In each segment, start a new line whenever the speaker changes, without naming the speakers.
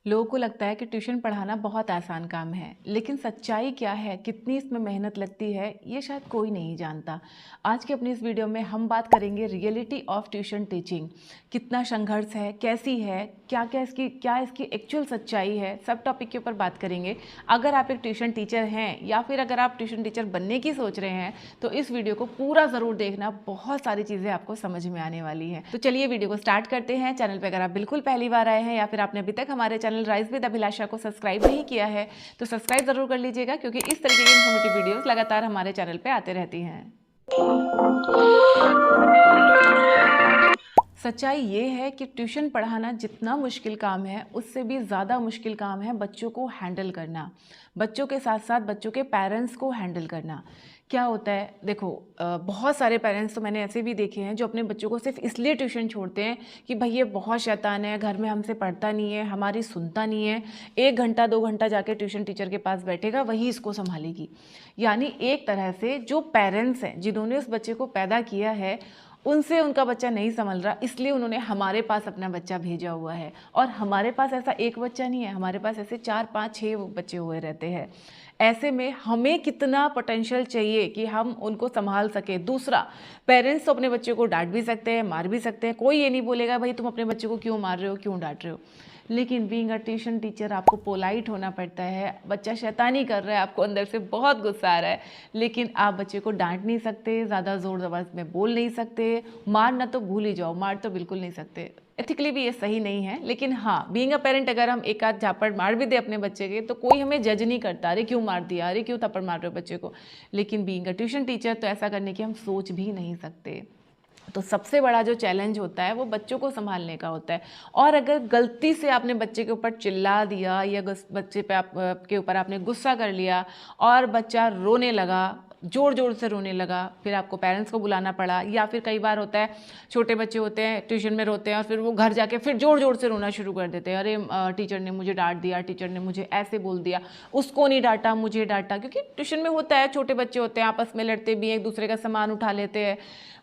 लोगों को लगता है कि ट्यूशन पढ़ाना बहुत आसान काम है, लेकिन सच्चाई क्या है, कितनी इसमें मेहनत लगती है, ये शायद कोई नहीं जानता। आज के अपनी इस वीडियो में हम बात करेंगे रियलिटी ऑफ ट्यूशन टीचिंग। कितना संघर्ष है, कैसी है, क्या इसकी एक्चुअल सच्चाई है, सब टॉपिक के ऊपर बात करेंगे। अगर आप एक ट्यूशन टीचर हैं या फिर अगर आप ट्यूशन टीचर बनने की सोच रहे हैं तो इस वीडियो को पूरा ज़रूर देखना, बहुत सारी चीज़ें आपको समझ में आने वाली हैं। तो चलिए वीडियो को स्टार्ट करते हैं। चैनल पर अगर आप बिल्कुल पहली बार आए हैं या फिर आपने अभी तक हमारे चैनल राइज विद अभिलाषा को सब्सक्राइब नहीं किया है तो सब्सक्राइब जरूर कर लीजिएगा, क्योंकि इस तरीके की इन्फॉर्मेटिव वीडियोस लगातार हमारे चैनल पे आते रहती हैं। सच्चाई ये है कि ट्यूशन पढ़ाना जितना मुश्किल काम है उससे भी ज़्यादा मुश्किल काम है बच्चों को हैंडल करना, बच्चों के साथ साथ बच्चों के पेरेंट्स को हैंडल करना। क्या होता है, देखो बहुत सारे पेरेंट्स तो मैंने ऐसे भी देखे हैं जो अपने बच्चों को सिर्फ इसलिए ट्यूशन छोड़ते हैं कि भाई ये बहुत शैतान है, घर में हमसे पढ़ता नहीं है, हमारी सुनता नहीं है, 1 घंटा 2 घंटा जाके ट्यूशन टीचर के पास बैठेगा, वही इसको संभालेगी। यानी एक तरह से जो पेरेंट्स हैं जिन्होंने उस बच्चे को पैदा किया है उनसे उनका बच्चा नहीं संभल रहा, इसलिए उन्होंने हमारे पास अपना बच्चा भेजा हुआ है। और हमारे पास ऐसा एक बच्चा नहीं है, हमारे पास ऐसे 4 5 6 बच्चे हुए रहते हैं। ऐसे में हमें कितना पोटेंशियल चाहिए कि हम उनको संभाल सके। दूसरा, पेरेंट्स तो अपने बच्चे को डांट भी सकते हैं, मार भी सकते हैं, कोई ये नहीं बोलेगा भाई तुम अपने बच्चे को क्यों मार रहे हो, क्यों डांट रहे हो। लेकिन बीइंग अ ट्यूशन टीचर आपको पोलाइट होना पड़ता है। बच्चा शैतानी कर रहा है, आपको अंदर से बहुत गुस्सा आ रहा है, लेकिन आप बच्चे को डांट नहीं सकते, ज़्यादा ज़ोर ज़बरदस्त में बोल नहीं सकते, मारना तो भूल ही जाओ, मार तो बिल्कुल नहीं सकते। एथिकली भी ये सही नहीं है। लेकिन हाँ, बीइंग अ पेरेंट अगर हम एक आध झापड़ मार भी दे अपने बच्चे के तो कोई हमें जज नहीं करता, अरे क्यों मार दिया, अरे क्यों थप्पड़ मार रहे हो बच्चे को। लेकिन बीइंग अ ट्यूशन टीचर तो ऐसा करने की हम सोच भी नहीं सकते। तो सबसे बड़ा जो चैलेंज होता है वो बच्चों को संभालने का होता है। और अगर गलती से आपने बच्चे के ऊपर चिल्ला दिया या बच्चे पे के ऊपर आपने गुस्सा कर लिया और बच्चा रोने लगा, जोर जोर से रोने लगा, फिर आपको पेरेंट्स को बुलाना पड़ा। या फिर कई बार होता है छोटे बच्चे होते हैं ट्यूशन में रोते हैं और फिर वो घर जाके फिर जोर जोर से रोना शुरू कर देते हैं, अरे टीचर ने मुझे डांट दिया, टीचर ने मुझे ऐसे बोल दिया, उसको नहीं डांटा मुझे डांटा। क्योंकि ट्यूशन में होता है छोटे बच्चे होते हैं, आपस में लड़ते भी हैं, एक दूसरे का सामान उठा लेते हैं,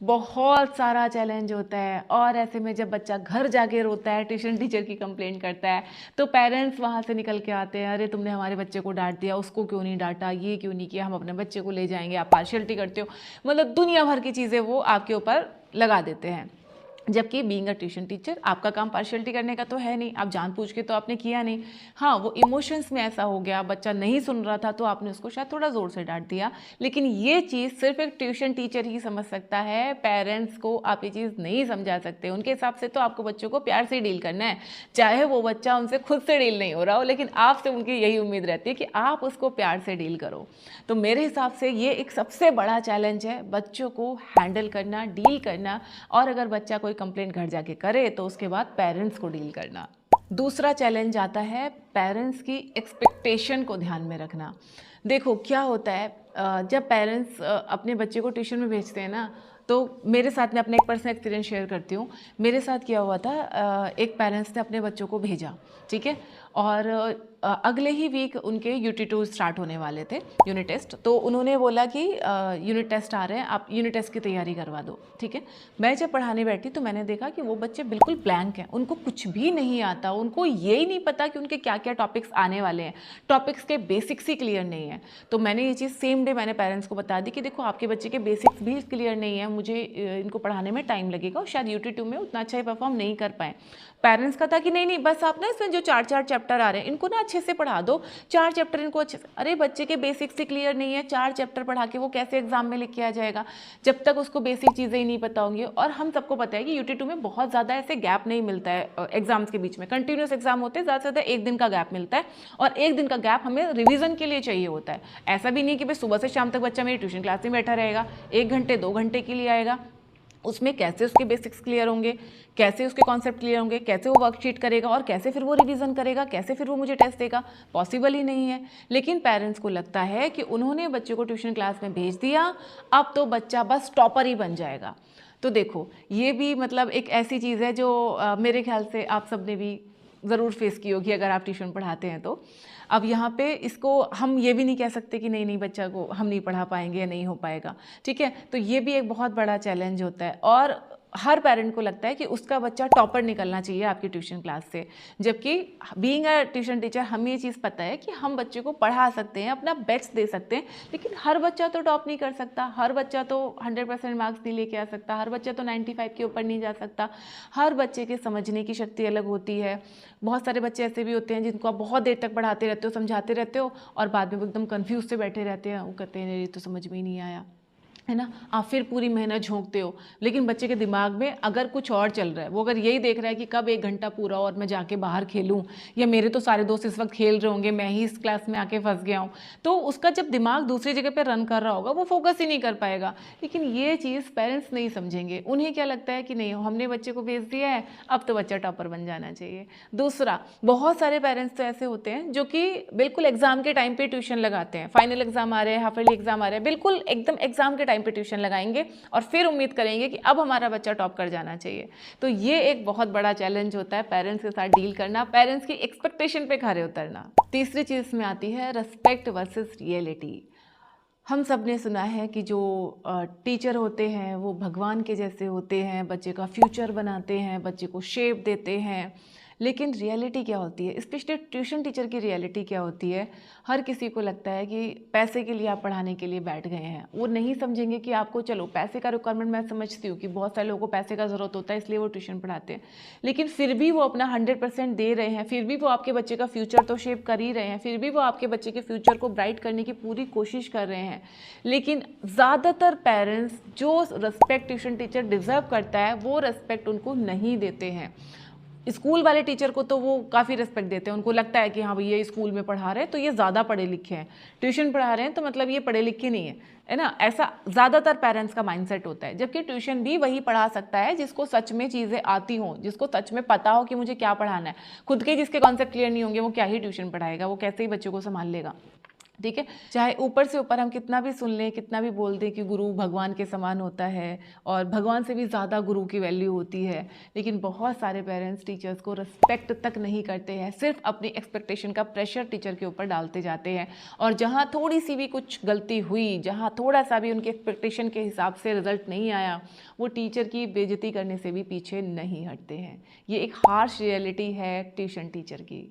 बहुत सारा चैलेंज होता है। और ऐसे में जब बच्चा घर जाके रोता है, ट्यूशन टीचर की कंप्लेंट करता है, तो पेरेंट्स वहाँ से निकल के आते हैं, अरे तुमने हमारे बच्चे को डांट दिया, उसको क्यों नहीं डांटा, ये क्यों नहीं किया, हम अपने बच्चे को ले जाएंगे, आप पार्शियलिटी करते हो। मतलब दुनिया भर की चीज़ें वो आपके ऊपर लगा देते हैं। जबकि बीइंग अ ट्यूशन टीचर आपका काम पार्शियलिटी करने का तो है नहीं, आप जानबूझ के तो आपने किया नहीं। हाँ, वो इमोशंस में ऐसा हो गया, बच्चा नहीं सुन रहा था तो आपने उसको शायद थोड़ा ज़ोर से डांट दिया। लेकिन ये चीज़ सिर्फ एक ट्यूशन टीचर ही समझ सकता है, पेरेंट्स को आप ये चीज़ नहीं समझा सकते। उनके हिसाब से तो आपको बच्चों को प्यार से डील करना है, चाहे वो बच्चा उनसे खुद से डील नहीं हो रहा हो, लेकिन आपसे उनकी यही उम्मीद रहती है कि आप उसको प्यार से डील करो। तो मेरे हिसाब से ये एक सबसे बड़ा चैलेंज है, बच्चों को हैंडल करना, डील करना। और अगर बच्चा कोई कंप्लेंट घर जाके करे तो उसके बाद पेरेंट्स को डील करना। दूसरा चैलेंज आता है पेरेंट्स की एक्सपेक्टेशन को ध्यान में रखना। देखो क्या होता है, जब पेरेंट्स अपने बच्चे को ट्यूशन में भेजते हैं ना, तो मेरे साथ में अपना एक पर्सनल एक्सपीरियंस शेयर करती हूँ। मेरे साथ क्या हुआ था, एक पेरेंट्स ने अपने बच्चों को भेजा, ठीक है, और अगले ही वीक उनके UT2 स्टार्ट होने वाले थे, यूनिट टेस्ट। तो उन्होंने बोला कि यूनिट टेस्ट आ रहे हैं, आप यूनिट टेस्ट की तैयारी करवा दो, ठीक है। मैं जब पढ़ाने बैठी तो मैंने देखा कि वो बच्चे बिल्कुल ब्लैंक हैं, उनको कुछ भी नहीं आता, उनको यही नहीं पता कि उनके क्या क्या टॉपिक्स आने वाले हैं, टॉपिक्स के बेसिक्स ही क्लियर नहीं है। तो मैंने ये चीज़ सेम डे मैंने पेरेंट्स को बता दी कि देखो आपके बच्चे के बेसिक्स भी क्लियर नहीं है, मुझे इनको पढ़ाने में टाइम लगेगा और शायद UT2 में उतना अच्छा परफॉर्म नहीं कर पाए। पेरेंट्स का था कि नहीं नहीं, बस आप ना इसमें जो 4 चैप्टर आ रहे हैं इनको ना अच्छे से पढ़ा दो, 4 चैप्टर इनको अच्छे से। अरे बच्चे के बेसिक्स ही क्लियर नहीं है, 4 चैप्टर पढ़ा के वो कैसे एग्जाम में लिख के आ जाएगा जब तक उसको बेसिक चीज़ें ही नहीं पता होंगी। और हम सबको पता है कि UT2 में बहुत ज़्यादा ऐसे गैप नहीं मिलता है एग्जाम्स के बीच में, कंटिन्यूस एग्जाम होते हैं, ज़्यादा से ज़्यादा 1 दिन का गैप मिलता है, और 1 दिन का गैप हमें रिविजन के लिए चाहिए होता है। ऐसा भी नहीं कि भाई सुबह से शाम तक बच्चा मेरी ट्यूशन क्लास में बैठा रहेगा, 1 घंटे 2 घंटे के लिए आएगा, उसमें कैसे उसके बेसिक्स क्लियर होंगे, कैसे उसके कॉन्सेप्ट क्लियर होंगे, कैसे वो वर्कशीट करेगा और कैसे फिर वो रिवीजन करेगा, कैसे फिर वो मुझे टेस्ट देगा, पॉसिबल ही नहीं है। लेकिन पेरेंट्स को लगता है कि उन्होंने बच्चे को ट्यूशन क्लास में भेज दिया, अब तो बच्चा बस टॉपर ही बन जाएगा। तो देखो ये भी मतलब एक ऐसी चीज़ है जो मेरे ख्याल से आप सब ने भी ज़रूर फेस की होगी अगर आप ट्यूशन पढ़ाते हैं तो। अब यहाँ पे इसको हम ये भी नहीं कह सकते कि नहीं नहीं बच्चा को हम नहीं पढ़ा पाएंगे या नहीं हो पाएगा, ठीक है। तो ये भी एक बहुत बड़ा चैलेंज होता है। और हर पेरेंट को लगता है कि उसका बच्चा टॉपर निकलना चाहिए आपकी ट्यूशन क्लास से, जबकि बीइंग अ ट्यूशन टीचर हमें ये चीज़ पता है कि हम बच्चे को पढ़ा सकते हैं, अपना बेस्ट दे सकते हैं, लेकिन हर बच्चा तो टॉप नहीं कर सकता, हर बच्चा तो 100% मार्क्स नहीं लेके आ सकता, हर बच्चा तो 95 के ऊपर नहीं जा सकता। हर बच्चे के समझने की शक्ति अलग होती है। बहुत सारे बच्चे ऐसे भी होते हैं जिनको आप बहुत देर तक पढ़ाते रहते हो, समझाते रहते हो, और बाद में वो एकदम कन्फ्यूज से बैठे रहते हैं, वो कहते हैं ये तो समझ में ही नहीं आया, है ना। आप फिर पूरी मेहनत झोंकते हो, लेकिन बच्चे के दिमाग में अगर कुछ और चल रहा है, वो अगर यही देख रहा है कि कब 1 घंटा पूरा और मैं जाके बाहर खेलूं, या मेरे तो सारे दोस्त इस वक्त खेल रहे होंगे, मैं ही इस क्लास में आके फंस गया हूं, तो उसका जब दिमाग दूसरी जगह पे रन कर रहा होगा वो फोकस ही नहीं कर पाएगा। लेकिन ये चीज़ पेरेंट्स नहीं समझेंगे। उन्हें क्या लगता है कि नहीं, हमने बच्चे को भेज दिया है, अब तो बच्चा टॉपर बन जाना चाहिए। दूसरा, बहुत सारे पेरेंट्स तो ऐसे होते हैं जो कि बिल्कुल एग्जाम के टाइम पे ट्यूशन लगाते हैं। फाइनल एग्जाम आ रहे हैं, हाफ ईयरली एग्जाम आ रहे हैं, बिल्कुल एकदम एग्जाम के टाइम पे ट्यूशन लगाएंगे और फिर उम्मीद करेंगे कि अब हमारा बच्चा टॉप कर जाना चाहिए। तो ये एक बहुत बड़ा चैलेंज होता है पेरेंट्स के साथ डील करना, पेरेंट्स की एक्सपेक्टेशन पे खरे उतरना। तीसरी चीज़ में आती है रेस्पेक्ट वर्सेस रियलिटी। हम सब ने सुना है कि जो टीचर होते हैं वो भगवान के जैसे होते हैं, बच्चे का फ्यूचर बनाते हैं, बच्चे को शेप देते हैं। लेकिन रियलिटी क्या होती है, स्पेशली ट्यूशन टीचर की रियलिटी क्या होती है? हर किसी को लगता है कि पैसे के लिए आप पढ़ाने के लिए बैठ गए हैं। वो नहीं समझेंगे कि आपको, चलो पैसे का रिक्वायरमेंट मैं समझती हूँ कि बहुत सारे लोगों को पैसे का ज़रूरत होता है, इसलिए वो ट्यूशन पढ़ाते हैं, लेकिन फिर भी वो अपना 100% दे रहे हैं, फिर भी वो आपके बच्चे का फ्यूचर तो शेप कर ही रहे हैं, फिर भी वो आपके बच्चे के फ्यूचर को ब्राइट करने की पूरी कोशिश कर रहे हैं। लेकिन ज़्यादातर पेरेंट्स जो रिस्पेक्ट ट्यूशन टीचर डिज़र्व करता है वो रिस्पेक्ट उनको नहीं देते हैं। स्कूल वाले टीचर को तो वो काफ़ी रिस्पेक्ट देते हैं, उनको लगता है कि हाँ भैया स्कूल में पढ़ा रहे हैं तो ये ज़्यादा पढ़े लिखे हैं, ट्यूशन पढ़ा रहे हैं तो मतलब ये पढ़े लिखे नहीं है ना। ऐसा ज़्यादातर पेरेंट्स का माइंडसेट होता है, जबकि ट्यूशन भी वही पढ़ा सकता है जिसको सच में चीज़ें आती हों, जिसको सच में पता हो कि मुझे क्या पढ़ाना है। खुद के जिसके कॉन्सेप्ट क्लियर नहीं होंगे वो क्या ही ट्यूशन पढ़ाएगा, वो कैसे ही बच्चों को संभाल लेगा। ठीक है, चाहे ऊपर से ऊपर हम कितना भी सुन लें, कितना भी बोल दें कि गुरु भगवान के समान होता है और भगवान से भी ज़्यादा गुरु की वैल्यू होती है, लेकिन बहुत सारे पेरेंट्स टीचर्स को रिस्पेक्ट तक नहीं करते हैं, सिर्फ अपनी एक्सपेक्टेशन का प्रेशर टीचर के ऊपर डालते जाते हैं। और जहाँ थोड़ी सी भी कुछ गलती हुई, जहाँ थोड़ा सा भी उनके एक्सपेक्टेशन के हिसाब से रिजल्ट नहीं आया, वो टीचर की बेइज्जती करने से भी पीछे नहीं हटते हैं। ये एक हार्श रियलिटी है ट्यूशन टीचर की।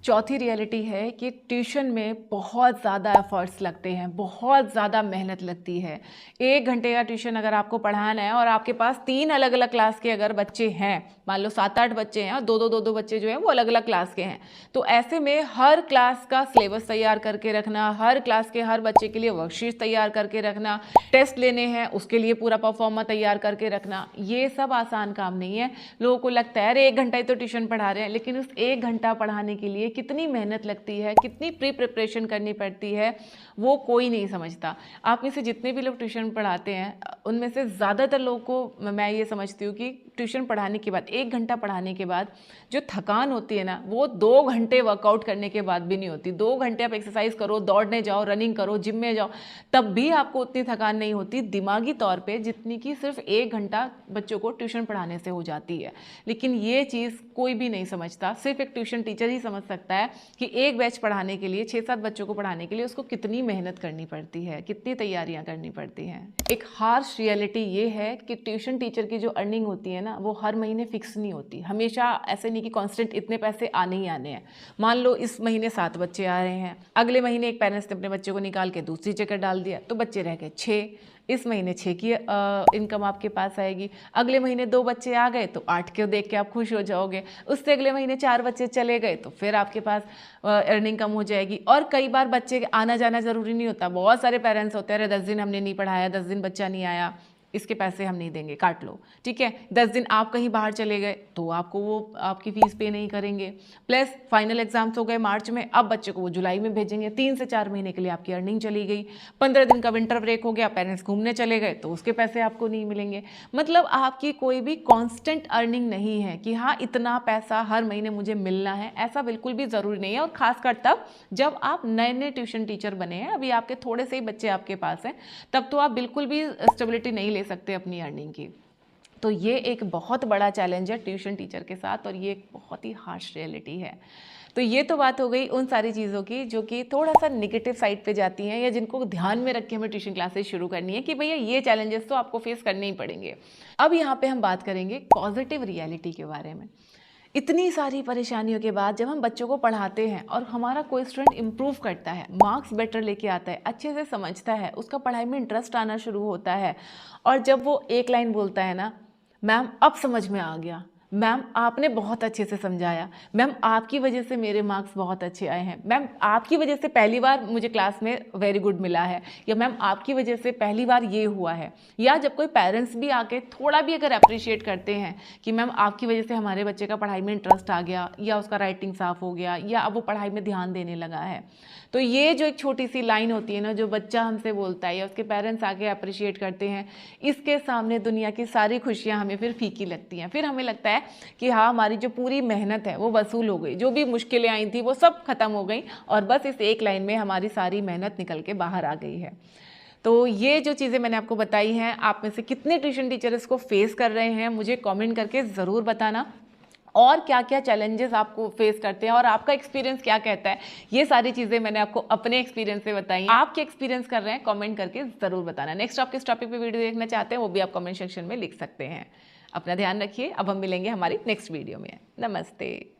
चौथी रियलिटी है कि ट्यूशन में बहुत ज़्यादा एफर्ट्स लगते हैं, बहुत ज़्यादा मेहनत लगती है। 1 घंटे का ट्यूशन अगर आपको पढ़ाना है और आपके पास 3 अलग अलग क्लास के अगर बच्चे हैं, मान लो 7-8 बच्चे हैं और दो बच्चे जो हैं वो अलग अलग क्लास के हैं, तो ऐसे में हर क्लास का सिलेबस तैयार करके रखना, हर क्लास के हर बच्चे के लिए वर्कशीट तैयार करके रखना, टेस्ट लेने हैं उसके लिए पूरा परफॉर्मा तैयार करके रखना, ये सब आसान काम नहीं है। लोगों को लगता है अरे 1 घंटा ही तो ट्यूशन पढ़ा रहे हैं, लेकिन उस 1 घंटा पढ़ाने के लिए कितनी मेहनत लगती है, कितनी प्री प्रिपरेशन करनी पड़ती है, वो कोई नहीं समझता। आप में से जितने भी लोग ट्यूशन पढ़ाते हैं उनमें से ज़्यादातर लोगों को मैं ये समझती हूँ कि ट्यूशन पढ़ाने के बाद, 1 घंटा पढ़ाने के बाद जो थकान होती है ना, वो 2 घंटे वर्कआउट करने के बाद भी नहीं होती। 2 घंटे आप एक्सरसाइज करो, दौड़ने जाओ, रनिंग करो, जिम में जाओ, तब भी आपको उतनी थकान नहीं होती दिमागी तौर पे जितनी कि सिर्फ 1 घंटा बच्चों को ट्यूशन पढ़ाने से हो जाती है। लेकिन ये चीज़ कोई भी नहीं समझता, सिर्फ एक ट्यूशन टीचर ही समझ सकता है कि एक बैच पढ़ाने के लिए, 6-7 बच्चों को पढ़ाने के लिए उसको कितनी मेहनत करनी पड़ती है, कितनी तैयारियां करनी पड़ती हैं। एक हार्श रियलिटी ये है कि ट्यूशन टीचर की जो अर्निंग होती है ना, वो हर महीने फिक्स नहीं होती। हमेशा ऐसे नहीं कि कांस्टेंट इतने पैसे आने ही आने हैं। मान लो इस महीने 7 बच्चे आ रहे हैं, अगले महीने एक पेरेंट्स ने अपने बच्चे को निकाल के दूसरी जगह डाल दिया तो बच्चे रह गए 6। इस महीने 6 की इनकम आपके पास आएगी। अगले महीने 2 बच्चे आ गए तो 8 के देख के आप खुश हो जाओगे। उससे अगले महीने 4 बच्चे चले गए तो फिर आपके पास अर्निंग कम हो जाएगी। और कई बार बच्चे आना जाना ज़रूरी नहीं होता। बहुत सारे पेरेंट्स होते हैं, अरे 10 दिन हमने नहीं पढ़ाया, 10 दिन बच्चा नहीं आया, इसके पैसे हम नहीं देंगे, काट लो। ठीक है, 10 दिन आप कहीं बाहर चले गए तो आपको वो आपकी फीस पे नहीं करेंगे। प्लस फाइनल एग्जाम्स हो गए मार्च में, अब बच्चे को वो जुलाई में भेजेंगे। 3 से 4 महीने के लिए आपकी अर्निंग चली गई। 15 दिन का विंटर ब्रेक हो गया, पेरेंट्स घूमने चले गए तो उसके पैसे आपको नहीं मिलेंगे। मतलब आपकी कोई भी कॉन्स्टेंट अर्निंग नहीं है कि हाँ इतना पैसा हर महीने मुझे मिलना है, ऐसा बिल्कुल भी ज़रूरी नहीं है। और खासकर तब जब आप नए नए ट्यूशन टीचर बने हैं, अभी आपके थोड़े से ही बच्चे आपके पास हैं, तब तो आप बिल्कुल भी स्टेबिलिटी नहीं ले सकते अपनी अर्निंग की। तो ये एक बहुत बड़ा चैलेंज है ट्यूशन टीचर के साथ और ये एक बहुत ही हार्श रियलिटी है। तो ये तो बात हो गई उन सारी चीज़ों की जो कि थोड़ा सा निगेटिव साइड पे जाती हैं या जिनको ध्यान में रख के हमें ट्यूशन क्लासेस शुरू करनी है कि भैया ये चैलेंजेस तो आपको फेस करने ही पड़ेंगे। अब यहाँ पे हम बात करेंगे पॉजिटिव रियलिटी के बारे में। इतनी सारी परेशानियों के बाद जब हम बच्चों को पढ़ाते हैं और हमारा कोई स्टूडेंट इम्प्रूव करता है, मार्क्स बेटर लेके आता है, अच्छे से समझता है, उसका पढ़ाई में इंटरेस्ट आना शुरू होता है, और जब वो एक लाइन बोलता है ना, मैम अब समझ में आ गया, मैम आपने बहुत अच्छे से समझाया, मैम आपकी वजह से मेरे मार्क्स बहुत अच्छे आए हैं, मैम आपकी वजह से पहली बार मुझे क्लास में वेरी गुड मिला है, या मैम आपकी वजह से पहली बार ये हुआ है। या जब कोई पेरेंट्स भी आके थोड़ा भी अगर अप्रिशिएट करते हैं कि मैम आपकी वजह से हमारे बच्चे का पढ़ाई में इंटरेस्ट आ गया, या उसका राइटिंग साफ हो गया, या अब वो पढ़ाई में ध्यान देने लगा है, तो ये जो एक छोटी सी लाइन होती है ना, जो बच्चा हमसे बोलता है या उसके पेरेंट्स आके अप्रिशिएट करते हैं, इसके सामने दुनिया की सारी खुशियाँ हमें फिर फीकी लगती हैं। फिर हमें लगता है कि हाँ, हमारी जो पूरी मेहनत है वो वसूल हो गई, जो भी मुश्किलें आई थी वो सब खत्म हो गई, और बस इस एक लाइन में हमारी सारी मेहनत निकल के बाहर आ गई है। तो ये जो चीज़ें मैंने आपको बताई हैं, आप में से कितने ट्यूशन टीचर इसको फेस कर रहे हैं मुझे कमेंट करके ज़रूर बताना, और क्या क्या चैलेंजेस आपको फेस करते हैं और आपका एक्सपीरियंस क्या कहता है। ये सारी चीज़ें मैंने आपको अपने एक्सपीरियंस से बताई। आप क्या एक्सपीरियंस कर रहे हैं कमेंट करके ज़रूर बताना। नेक्स्ट आप किस टॉपिक पे वीडियो देखना चाहते हैं वो भी आप कमेंट सेक्शन में लिख सकते हैं। अपना ध्यान रखिए। अब हम मिलेंगे हमारी नेक्स्ट वीडियो में। नमस्ते।